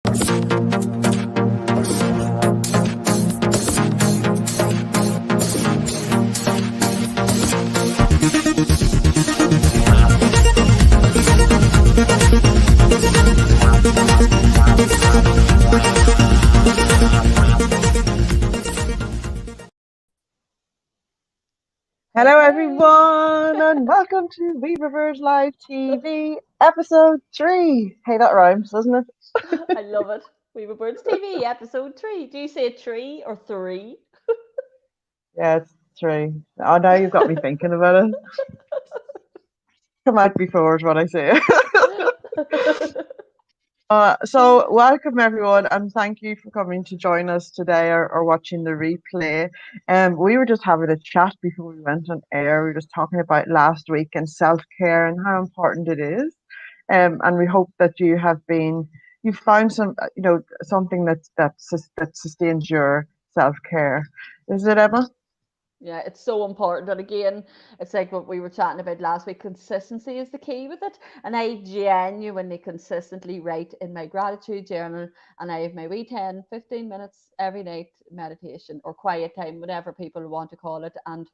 Hello everyone and welcome to WEAVERBIRDS Live TV episode 3. Hey, that rhymes, doesn't it? I love it. WEAVERBIRDS TV episode 3. Do you say 3 or 3? Yeah, it's 3. Oh, now you've got me thinking about it. Come out before is what I say. So welcome everyone and thank you for coming to join us today or watching the replay. We were just having a chat before we went on air. We were just talking about last week and self-care and how important it is. And we hope that you've found some, something that sustains your self-care. Is it, Emma? Yeah, it's so important. And again, it's like what we were chatting about last week. Consistency is the key with it. And I genuinely consistently write in my gratitude journal, and I have my wee 10, 15 minutes every night meditation or quiet time, whatever people want to call it. And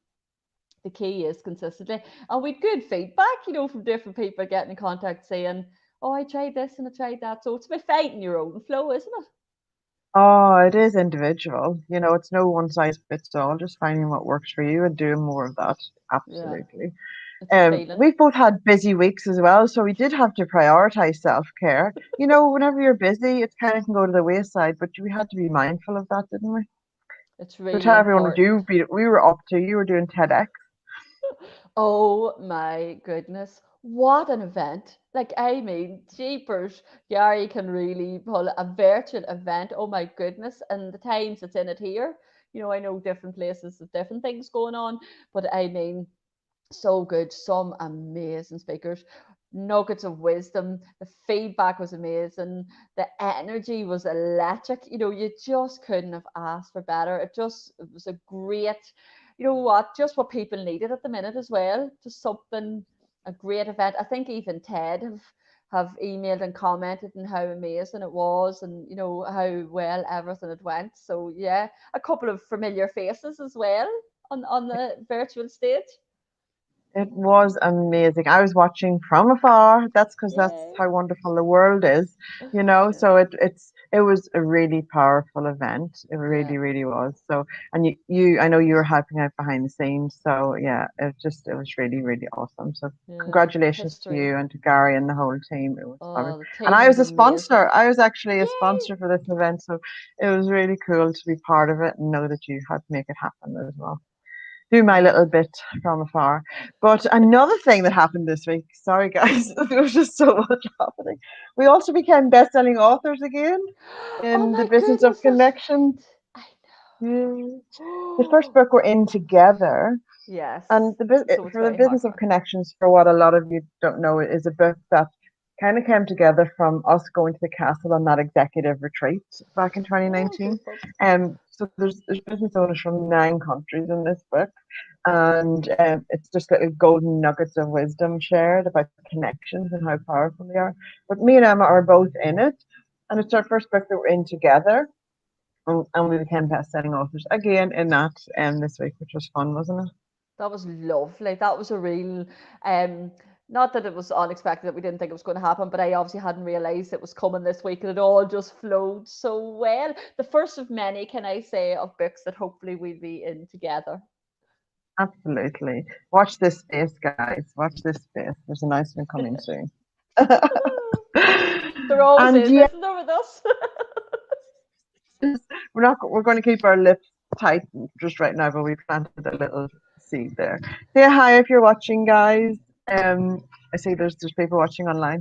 the key is consistently. And we'd good feedback, from different people getting in contact saying, oh, I tried this and I tried that. So it's about finding your own flow, isn't it? Oh, it is individual. It's no one size fits all. Just finding what works for you and doing more of that. Yeah, Absolutely. it's a feeling. We've both had busy weeks as well, so we did have to prioritize self-care. Whenever you're busy, it kind of can go to the wayside, but we had to be mindful of that, didn't we? It's So really tell everyone what important. we were up to. You were doing TEDx. Oh my goodness. What an event. Like, I mean, jeepers, Gary can really pull a virtual event. Oh my goodness. And the times it's in it here. I know different places have different things going on, but I mean, so good. Some amazing speakers, nuggets of wisdom. The feedback was amazing. The energy was electric. You just couldn't have asked for better. It was a great, just what people needed at the minute as well. Just something, a great event. I think even Ted have emailed and commented on how amazing it was and how well everything had went. So yeah, a couple of familiar faces as well on the virtual stage. It was amazing. I was watching from afar. That's because that's Yay. how wonderful the world is, Yeah. So it was a really powerful event. It Yeah. really, really was. So, and you I know you were helping out behind the scenes. So yeah, it was really, really awesome. So Yeah. congratulations to History. you and to Gary and the whole team. It was fabulous. Oh, the And team I was was a amazing. sponsor. I was actually a Yay. sponsor for this event. So it was really cool to be part of it and know that you had to make it happen as well. Do my Yeah. little bit from afar. But another thing that happened this week, sorry guys, there was just so much happening. We also became best-selling authors again Oh in the my business of goodness, that's connections. right. I Yeah. The first know. book we're in together, Yes. and So it's for the very hard business of work. connections, for what a lot of you don't know, it is a book that kind of came together from us going to the castle on that executive retreat back in Oh, 2019. goosebumps. So there's business owners from 9 countries in this book, and it's just little golden nuggets of wisdom shared about connections and how powerful they are. But me and Emma are both in it, and it's our first book that we're in together, and we became best-selling authors again in that this week, which was fun, wasn't it? That was lovely. That was a real, not that it was unexpected that we didn't think it was going to happen, but I obviously hadn't realized it was coming this week and it all just flowed so well. The first of many, can I say, of books that hopefully we'll be in together. Absolutely. Watch this space, guys. Watch this space. There's a nice one coming soon. There always And is, yeah, isn't there, with us? we're going to keep our lips tight just right now, but we planted a little seed there. Say hi if you're watching, guys. I see there's people watching online.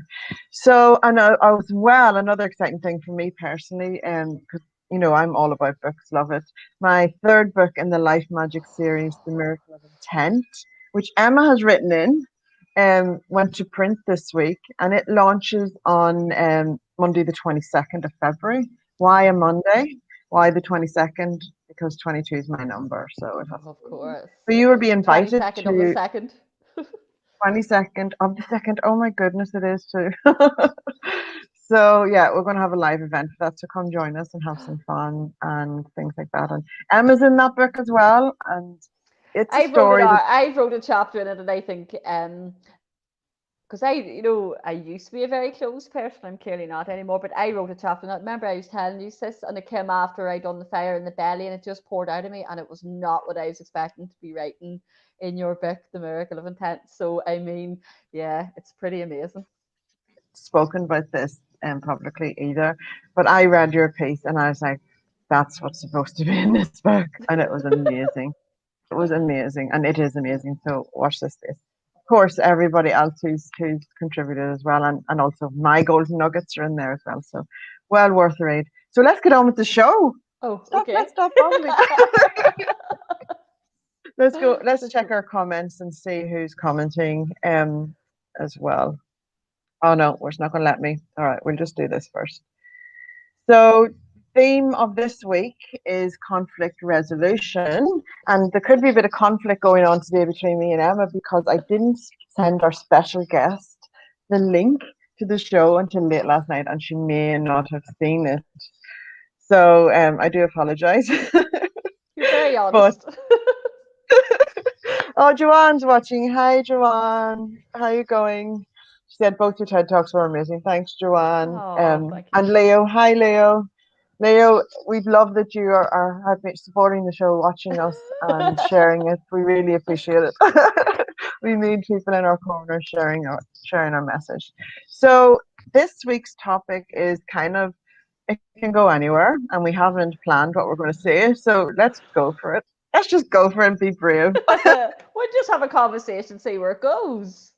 So, and I was well, another exciting thing for me personally, because I'm all about books, love it. My third book in the Life Magic series, The Miracle of Intent, which Emma has written in, went to print this week, and it launches on Monday, the 22nd of February. Why a Monday? Why the 22nd? Because 22 is my number, so it has Of to be. course. So you will be invited 22nd of the to second. 22nd of the second. Oh my goodness, it is too. So yeah, we're going to have a live event for that. So come join us and have some fun and things like that. And Emma's in that book as well, and it's a story that I wrote a chapter in it, and I think because I used to be a very closed person. I'm clearly not anymore. But I wrote a chapter. And I remember I was telling you, sis, and it came after I done the fire in the belly, and it just poured out of me, and it was not what I was expecting to be writing in your book, The Miracle of Intent. So I mean, yeah, it's pretty amazing. spoken about this publicly either, but I read your piece and I was like, that's what's supposed to be in this book, and it was amazing. It was amazing, and it is amazing. So watch this space. Of course, everybody else who's contributed as well, and also my golden nuggets are in there as well. So well worth the read. So let's get on with the show. Oh, Stop. okay. Let's stop fumbling. Let's go. Let's check our comments and see who's commenting as well. Oh no, it's not going to let me. All right, we'll just do this first. So, theme of this week is conflict resolution, and there could be a bit of conflict going on today between me and Emma because I didn't send our special guest the link to the show until late last night, and she may not have seen it. So, I do apologize. You're very But honest. oh, Joanne's watching. Hi, Joanne. How are you going? She said both your TED Talks were amazing. Thanks, Joanne. Oh, thank you. And Leo. Hi, Leo. Leo, we love that you have been supporting the show, watching us, and sharing it. We really appreciate it. We need people in our corner sharing our message. So this week's topic is kind of, it can go anywhere, and we haven't planned what we're going to say. So let's go for it. Let's just go for it and be brave. We'll just have a conversation, see where it goes.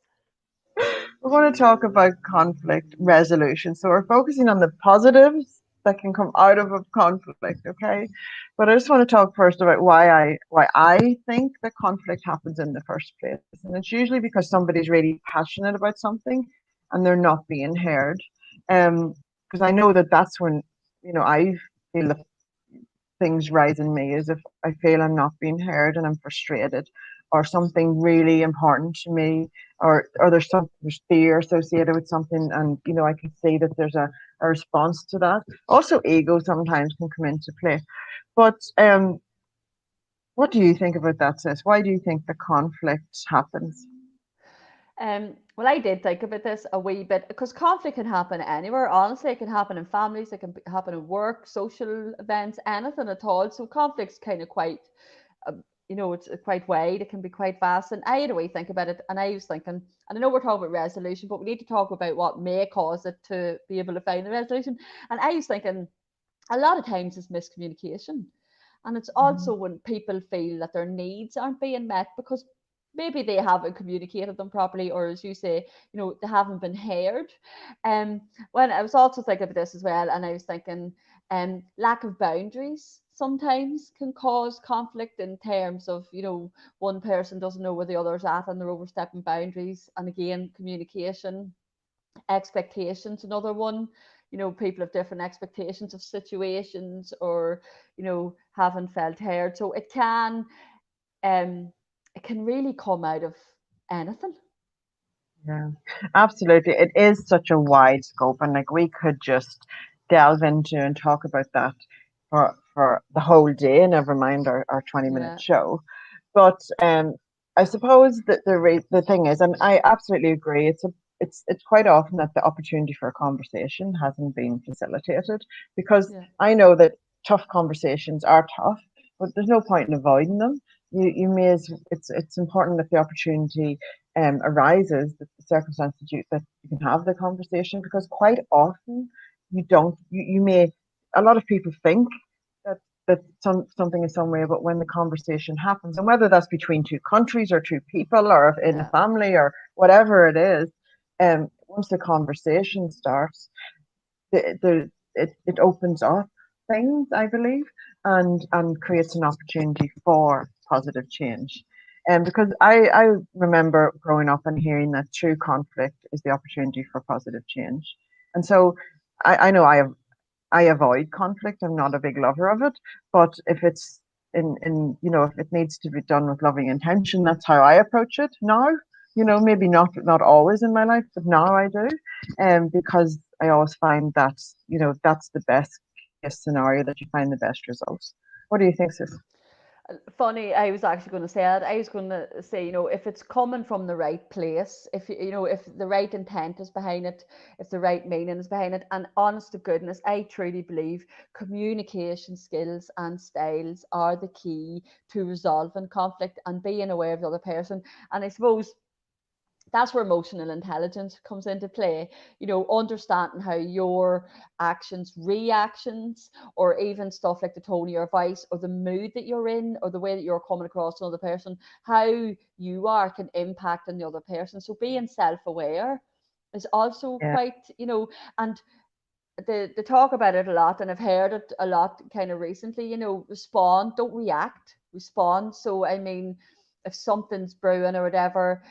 We're going to talk about conflict resolution. So we're focusing on the positives that can come out of a conflict, okay? But I just want to talk first about why I think that conflict happens in the first place. And it's usually because somebody's really passionate about something and they're not being heard. Because I know that that's when, I feel that things rise in me is if I feel I'm not being heard and I'm frustrated, or something really important to me, or there's fear associated with something, and I can see that there's a response to that. Also, ego sometimes can come into play. But what do you think about that, sis? Why do you think the conflict happens? Well, I did think about this a wee bit because conflict can happen anywhere. Honestly, it can happen in families, it can happen in work, social events, anything at all. So conflict's kind of quite, uh, it's quite wide. It can be quite vast. And I had a way think about it, and I was thinking, and I know we're talking about resolution, but we need to talk about what may cause it to be able to find a resolution. And I was thinking, a lot of times it's miscommunication. And it's Mhm. also when people feel that their needs aren't being met because maybe they haven't communicated them properly, or as you say, they haven't been heard. When I was also thinking of this as well, and I was thinking, lack of boundaries sometimes can cause conflict in terms of, one person doesn't know where the other's at and they're overstepping boundaries. And again, communication, expectations, another one. People have different expectations of situations, or haven't felt heard. So um it can really come out of anything. Yeah, absolutely. It is such a wide scope, and like we could just delve into and talk about that for the whole day, never mind our 20-minute Yeah, show. But I suppose that the thing is, and I absolutely agree, it's quite often that the opportunity for a conversation hasn't been facilitated, because yeah, I know that tough conversations are tough, but there's no point in avoiding them. You may as it's important that the opportunity arises, that the circumstance that you can have the conversation, because quite often you don't you may a lot of people think that something is some way, but when the conversation happens, and whether that's between two countries or two people or if in a yeah, family or whatever it is, once the conversation starts, it opens up things, I believe, and creates an opportunity for positive change. And because I remember growing up and hearing that true conflict is the opportunity for positive change. And so I know I avoid conflict. I'm not a big lover of it, but if it's if it needs to be done with loving intention, that's how I approach it now. maybe not always in my life, but now I do, because I always find that that's the best case scenario, that you find the best results. What do you think, sis? Funny, I was actually going to say that. I was going to say, if it's coming from the right place, if the right intent is behind it, if the right meaning is behind it, and honest to goodness, I truly believe communication skills and styles are the key to resolving conflict and being aware of the other person. And I suppose that's where emotional intelligence comes into play, understanding how your actions, reactions, or even stuff like the tone of your voice or the mood that you're in or the way that you're coming across to another person, how you are can impact on the other person. So being self-aware is also Yeah, quite, and they talk about it a lot, and I've heard it a lot kind of recently, respond, don't react, respond. So I mean, if something's brewing or whatever,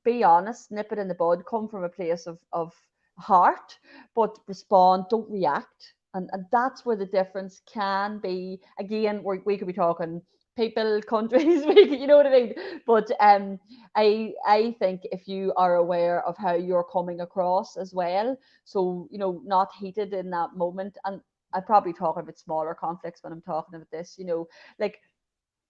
be honest, nip it in the bud, come from a place of heart, but respond, don't react. And that's where the difference can be. Again, we could be talking people, countries, you know what I mean? But I think if you are aware of how you're coming across as well, so not heated in that moment. And I probably talk about smaller conflicts when I'm talking about this, like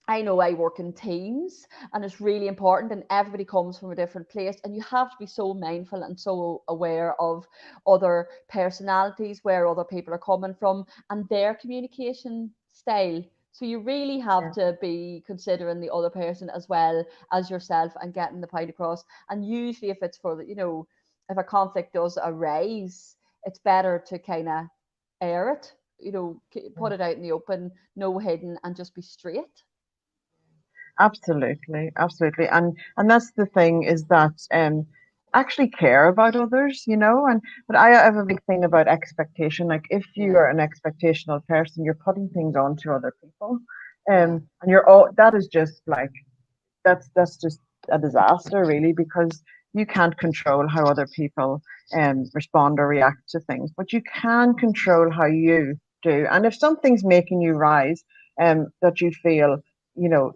I know I work in teams, and it's really important, and everybody comes from a different place, and you have to be so mindful and so aware of other personalities, where other people are coming from, and their communication style. So you really have yeah, to be considering the other person as well as yourself and getting the point across. And usually, if it's for if a conflict does arise, it's better to kind of air it, yeah. put it out in the open, no hidden, and just be straight. Absolutely, absolutely. And that's the thing, is that actually care about others, and but I have a big thing about expectation. Like, if you Yeah, are an expectational person, you're putting things onto other people. yeah, And you're all that is just like that's just a disaster, really, because you can't control how other people respond or react to things, but you can control how you do. And if something's making you rise, that you feel, you know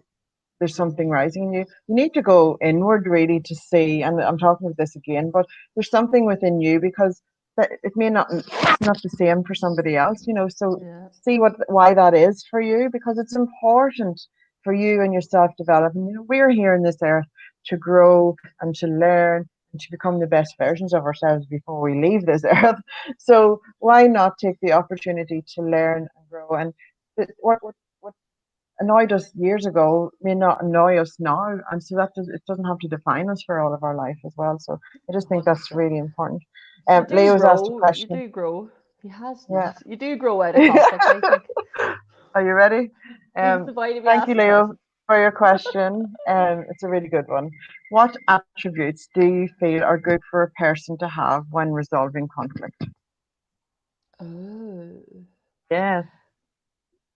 there's something rising in you. You need to go inward, really, to see. And I'm talking about this again, but there's something within you, because it may not, it's not the same for somebody else. So yeah. see why that is for you, because it's important for you and your self development. We're here on this earth to grow and to learn and to become the best versions of ourselves before we leave this earth. So why not take the opportunity to learn and grow? And what annoyed us years ago may not annoy us now, and so it doesn't have to define us for all of our life as well. So I just think that's 100%. really important. You do Leo's asked a grow. You question. do grow. He has Yeah. not. You do grow out of conflict, I think. Are you ready? He's Um, the boy to be Thank you, asking Leo, questions. for your question. It's a really good one. What attributes do you feel are good for a person to have when resolving conflict? Oh. Yeah,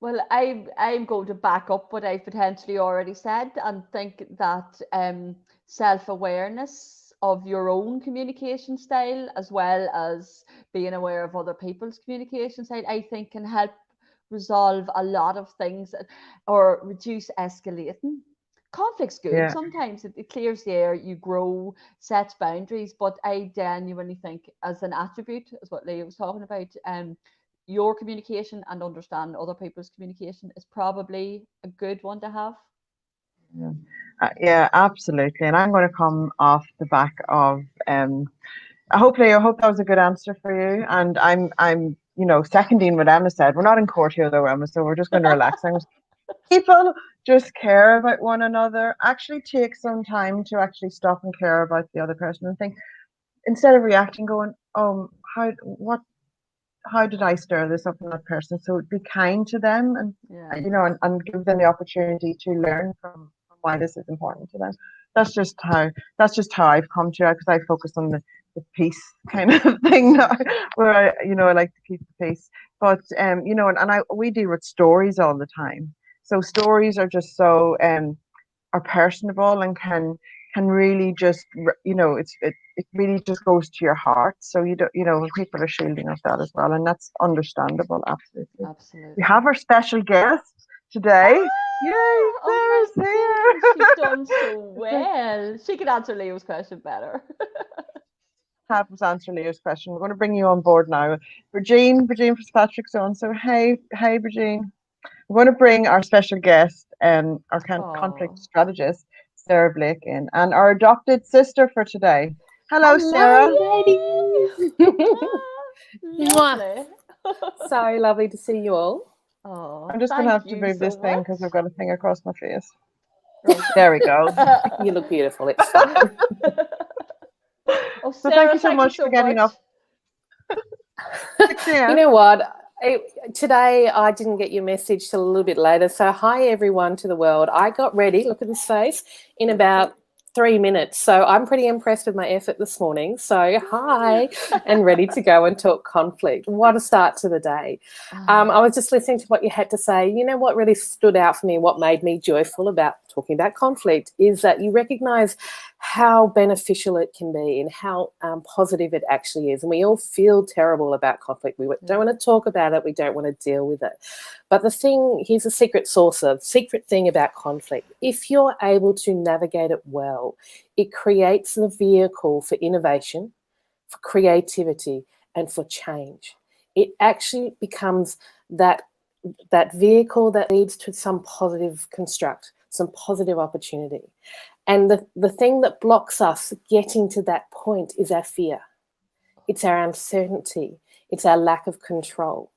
Well, I'm going to back up what I've potentially already said and think that self-awareness of your own communication style, as well as being aware of other people's communication style, I think can help resolve a lot of things, or reduce escalating. Conflict's good. yeah, Sometimes it clears the air, you grow, sets boundaries, but I genuinely think as an attribute, as what Leah was talking about, your communication and understand other people's communication is probably a good one to have. yeah. Yeah, absolutely. And I'm going to come off the back of I hope that was a good answer for you. And I'm seconding what Emma said. We're not in court here, though, Emma, so we're just going to relax. People just care about one another. Actually, take some time to actually stop and care about the other person, and think, instead of reacting, going, "Oh, how did I stir this up in that person?" So be kind to them, and Yeah, and give them the opportunity to learn from why this is important to them. That's just how I've come to it, because I focus on the peace kind of thing now, yeah, where I like to keep the peace. But and I we deal with stories all the time. So stories are just so are personable, and can really just it really just goes to your heart. So you don't people are shielding of that as well, and that's understandable. Absolutely. We absolutely. have our special guest. today. Yay, Oh Sarah's my here. goodness, she's done so well. She could answer Leo's question better. Have us answer Leo's question. We're going to bring you on board now. Virgin Fitzpatrick's on. So hey, Virgin. We're going to bring our special guest, our conflict Oh, strategist, Sarah Blake in, and our adopted sister for today. Hello, Sarah. Hello, ladies. Mwah. lovely. So lovely to see you all. Oh, I'm just going to thank have to you move so this thing much. because I've got a thing across my face. Right. There we go. You look beautiful. It's fine. Oh, So thank Sarah, you so thank you much so for getting much. up. 6 You a.m. know what? Today I didn't get your message till a little bit later. So hi everyone to the world. I got ready. Look at this face in about 3 minutes. So I'm pretty impressed with my effort this morning. So hi, and ready to go and talk conflict. What a start to the day. I was just listening to what you had to say. You know what really stood out for me, what made me joyful about talking about conflict is that you recognize how beneficial it can be and how positive it actually is. And we all feel terrible about conflict. We don't want to talk about it. We don't want to deal with it. But here's a secret thing about conflict. If you're able to navigate it well, it creates the vehicle for innovation, for creativity, and for change. It actually becomes that vehicle that leads to some positive construct, some positive opportunity. And the thing that blocks us getting to that point is our fear. It's our uncertainty. It's our lack of control.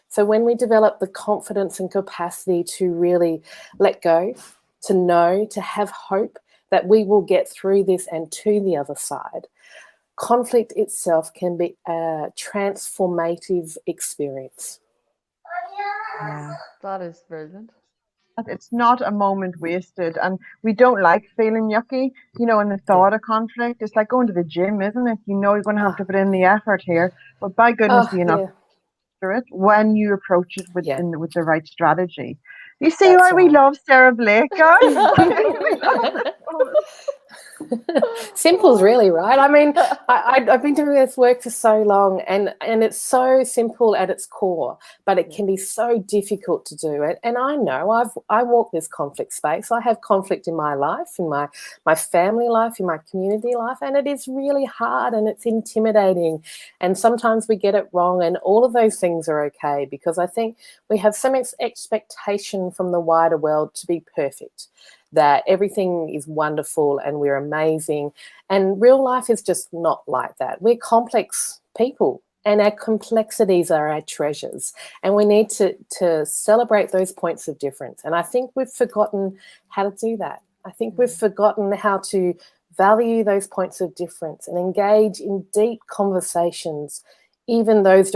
So when we develop the confidence and capacity to really let go, to know, to have hope that we will get through this and to the other side, conflict itself can be a transformative experience. Yeah. That is brilliant. It's not a moment wasted, and we don't like feeling yucky. You know, in the thought of conflict, it's like going to the gym, isn't it? You know, you're going to have to put in the effort here, but by goodness, you're not through it when you approach it with the right strategy. You see why we love Sarah Blake, guys? Simple's really right. I mean, I've been doing this work for so long, and it's so simple at its core, but it can be so difficult to do it. And I know I walk this conflict space. I have conflict in my life, in my family life, in my community life, and it is really hard and it's intimidating. And sometimes we get it wrong, and all of those things are okay because I think we have so much expectation from the wider world to be perfect, that everything is wonderful and we're amazing. And real life is just not like that. We're complex people and our complexities are our treasures. And we need to celebrate those points of difference. And I think we've forgotten how to do that. I think we've forgotten how to value those points of difference and engage in deep conversations even those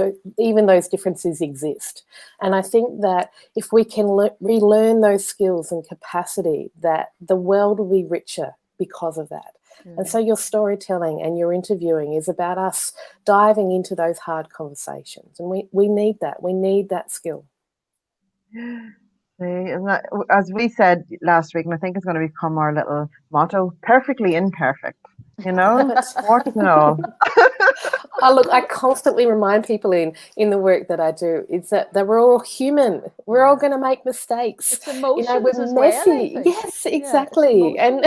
differences exist. And I think that if we can relearn those skills and capacity, that the world will be richer because of that. And so your storytelling and your interviewing is about us diving into those hard conversations. And we need that. We need that skill. As we said last week, and I think it's going to become our little motto, perfectly imperfect. You know, warts and all. Oh, look, I constantly remind people in the work that I do is that we're all human. We're all going to make mistakes. It's emotions we're as messy. well. Yes, exactly. And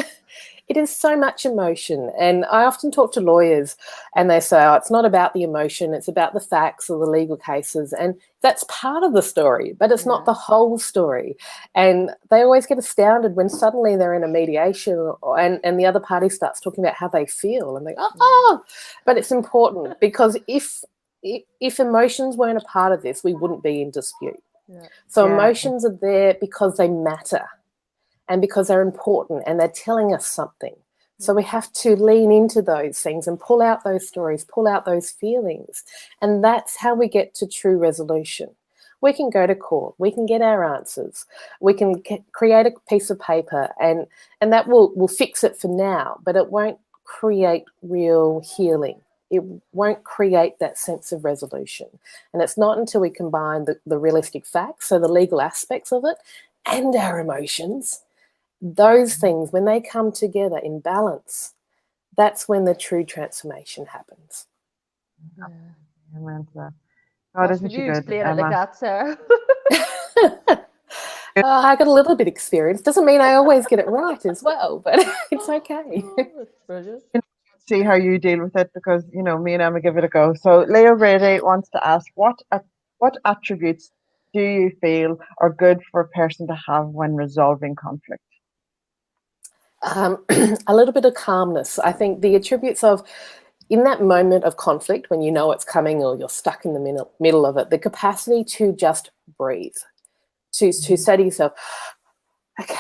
it is so much emotion. And I often talk to lawyers and they say, oh, it's not about the emotion, it's about the facts or the legal cases. And that's part of the story, but it's not the whole story. And they always get astounded when suddenly they're in a mediation and the other party starts talking about how they feel. And they go, oh, but it's important because if emotions weren't a part of this, we wouldn't be in dispute. So emotions are there because they matter. And because they're important and they're telling us something. So we have to lean into those things and pull out those stories, pull out those feelings. And that's how we get to true resolution. We can go to court, we can get our answers, we can create a piece of paper and that will fix it for now, but it won't create real healing. It won't create that sense of resolution. And it's not until we combine the realistic facts, so the legal aspects of it, and our emotions, those things, when they come together in balance, that's when the true transformation happens. God, isn't she you good, explain Emma? it like that, Sarah? I got a little bit of experience. Doesn't mean I always get it right as well, but it's okay. That's brilliant. See how you deal with it, because me and Emma give it a go. So Leo Brady wants to ask, what attributes do you feel are good for a person to have when resolving conflict? A little bit of calmness. I think the attributes of, in that moment of conflict, when you know it's coming or you're stuck in the middle of it, the capacity to just breathe, to say to yourself, okay,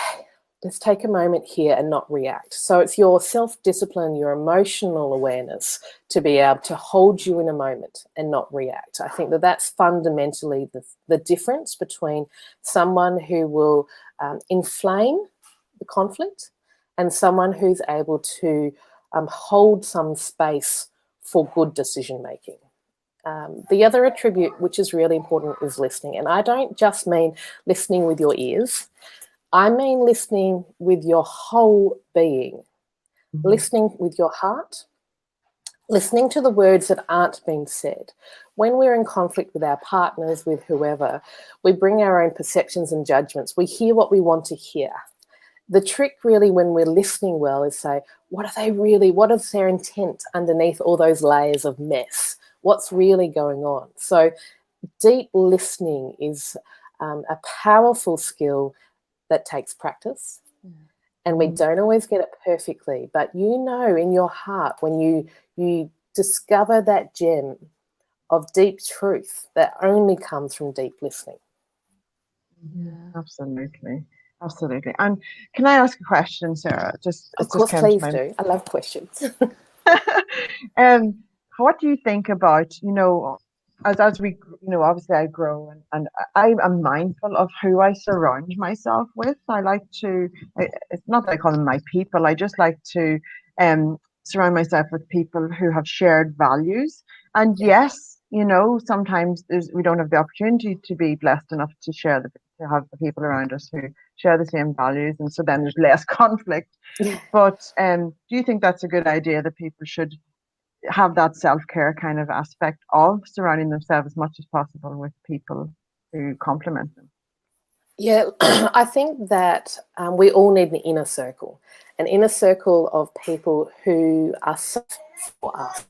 let's take a moment here and not react. So it's your self-discipline, your emotional awareness to be able to hold you in a moment and not react. I think that that's fundamentally the difference between someone who will inflame the conflict and someone who's able to hold some space for good decision making. The other attribute, which is really important, is listening. And I don't just mean listening with your ears. I mean listening with your whole being, listening with your heart, listening to the words that aren't being said. When we're in conflict with our partners, with whoever, we bring our own perceptions and judgments. We hear what we want to hear. The trick really, when we're listening well, is say, what is their intent underneath all those layers of mess? What's really going on? So deep listening is a powerful skill that takes practice, and we don't always get it perfectly, but in your heart, when you discover that gem of deep truth that only comes from deep listening. Yeah, absolutely. And can I ask a question, Sarah? Of course, please do. I love questions. What do you think about, as we, obviously I grow and I am mindful of who I surround myself with. I like to, it's not that I call them my people, I just like to surround myself with people who have shared values. And yes, sometimes we don't have the opportunity to be blessed enough to have the people around us who share the same values, and so then there's less conflict. Yeah. But do you think that's a good idea, that people should have that self-care kind of aspect of surrounding themselves as much as possible with people who complement them? Yeah, I think that we all need an inner circle of people who are safe for us.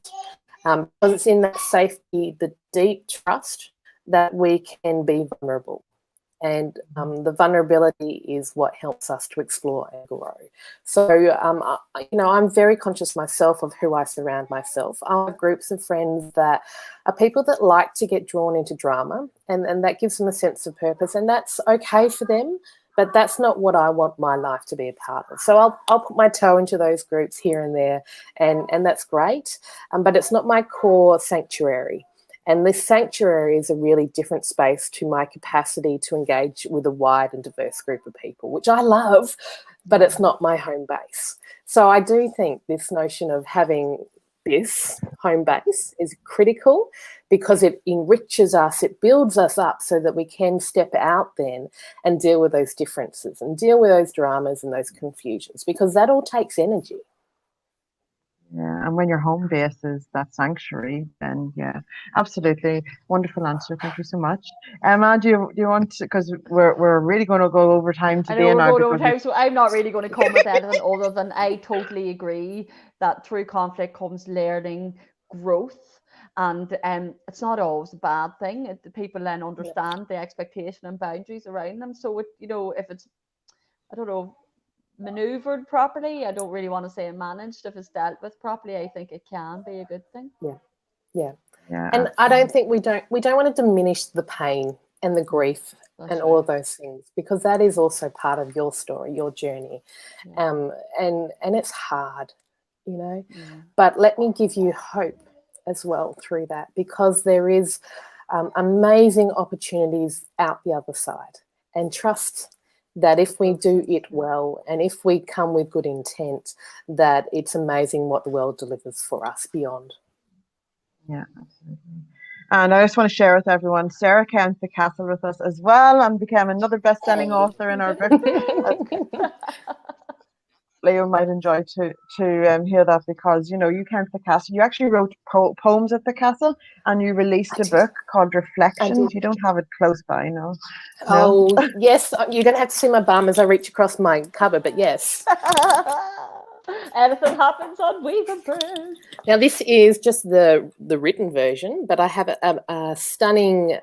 Because it's in that safety, the deep trust, that we can be vulnerable. And the vulnerability is what helps us to explore and grow. So, I'm very conscious myself of who I surround myself. I have groups of friends that are people that like to get drawn into drama, and that gives them a sense of purpose, and that's okay for them, but that's not what I want my life to be a part of. So I'll put my toe into those groups here and there, and that's great, but it's not my core sanctuary. And this sanctuary is a really different space to my capacity to engage with a wide and diverse group of people, which I love, but it's not my home base. So I do think this notion of having this home base is critical, because it enriches us, it builds us up so that we can step out then and deal with those differences and deal with those dramas and those confusions, because that all takes energy. Yeah, and when your home base is that sanctuary, then yeah, absolutely. Wonderful answer. Thank you so much. Emma, do you want to, because we're really going to go over time today. I know we're going over time, so I'm not really going to comment anything other than I totally agree that through conflict comes learning, growth, and it's not always a bad thing. People then understand the expectation and boundaries around them. So if it's, I don't know, maneuvered properly, I don't really want to say managed, if it's dealt with properly, I think it can be a good thing. Yeah. And I don't think we don't want to diminish the pain and the grief and all of those things, because that is also part of your story, your journey. And it's hard, but let me give you hope as well through that, because there is amazing opportunities out the other side, and trust that if we do it well and if we come with good intent, that it's amazing what the world delivers for us beyond. Yeah, absolutely. And I just want to share with everyone, Sarah came to Castle with us as well and became another best-selling author in our book. Leo might enjoy to hear that, because you know you came to the castle. You actually wrote poems at the castle, and you released a book called Reflections. You don't have it close by, no? Oh yes, you're going to have to see my bum as I reach across my cover, but yes. Anything happens on WEAVERBIRDS. Now this is just the written version, but I have a stunning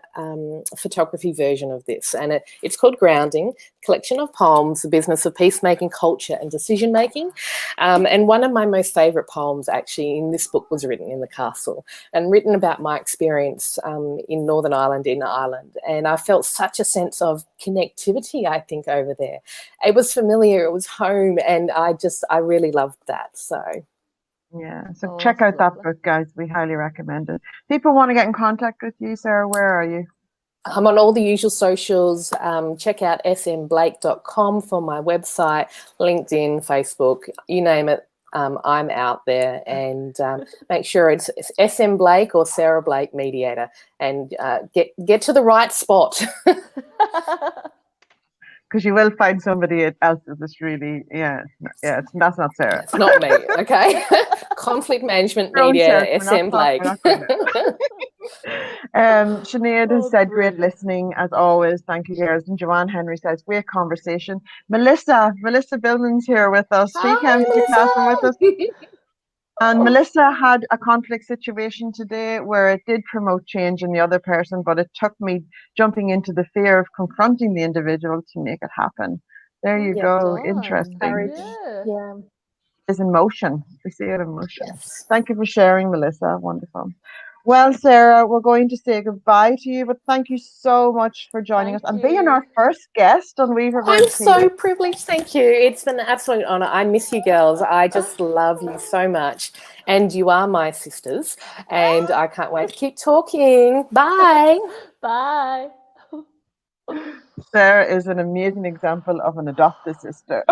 photography version of this, and it's called Grounding, collection of poems, the business of peacemaking, culture and decision making. And one of my most favourite poems actually in this book was written in the castle, and written about my experience in Northern Ireland, in Ireland. And I felt such a sense of connectivity, I think, over there. It was familiar, it was home, and I really loved that. So yeah, so check out that book, guys. We highly recommend it. People want to get in contact with you, Sarah, where are you? I'm on all the usual socials. Check out smblake.com for my website, LinkedIn, Facebook, you name it. I'm out there, and make sure it's SM Blake or Sarah Blake Mediator, and get to the right spot. Because you will find somebody else that's really, that's not Sarah. It's not me, okay? Conflict Management Mediator, SM Blake. Sinead has said, great listening as always. Thank you, girls. And Joanne Henry says, great conversation. Melissa Billman's here with us. She came to the castle with us. And Melissa had a conflict situation today where it did promote change in the other person, but it took me jumping into the fear of confronting the individual to make it happen. There you go. Interesting. Yeah. It's in motion. We see it in motion. Yes. Thank you for sharing, Melissa. Wonderful. Well, Sarah, we're going to say goodbye to you, but thank you so much for joining us and being our first guest on WEAVERBIRDS TV. I'm so privileged, thank you. It's been an absolute honour. I miss you girls. I just love you so much. And you are my sisters. And I can't wait to keep talking. Bye. Bye. Sarah is an amazing example of an adopted sister.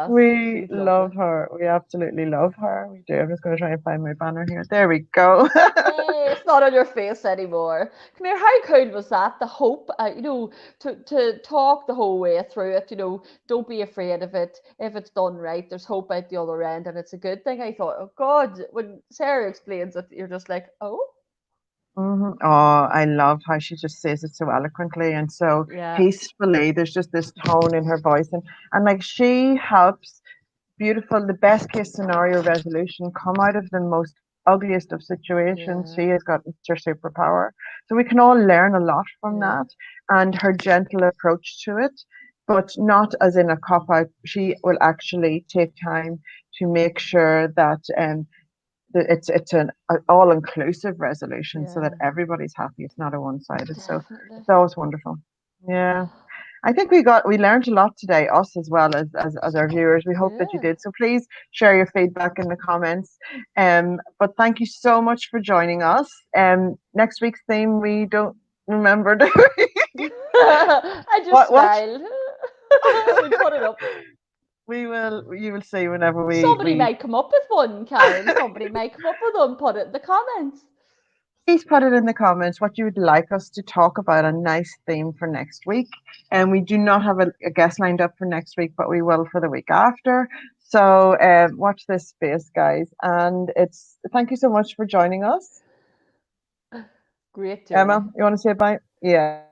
We love her. We absolutely love her. We do. I'm just going to try and find my banner here. There we go. Yay, it's not on your face anymore. Come here, how cool was that? The hope, you know, to talk the whole way through it, you know, don't be afraid of it. If it's done right, there's hope out the other end, and it's a good thing. I thought, oh God, when Sarah explains it, you're just like, oh. Oh, I love how she just says it so eloquently and so peacefully. There's just this tone in her voice, and like she helps the best case scenario resolution come out of the most ugliest of situations. She has got her superpower, so we can all learn a lot from that, and her gentle approach to it, but not as in a cop out. She will actually take time to make sure that it's an all-inclusive resolution so that everybody's happy. It's not a one-sided. So it's always wonderful. Yeah, I think we learned a lot today, us as well as our viewers. We hope that you did. So please share your feedback in the comments. But thank you so much for joining us. Next week's theme we don't remember. I just smiled. We put it up. You will see whenever somebody might come up with one, Karen. Somebody might come up with one. Put it in the comments. Please put it in the comments what you would like us to talk about, a nice theme for next week. And we do not have a guest lined up for next week, but we will for the week after. So watch this space, guys. And thank you so much for joining us. Great. Emma, you want to say bye? Yeah.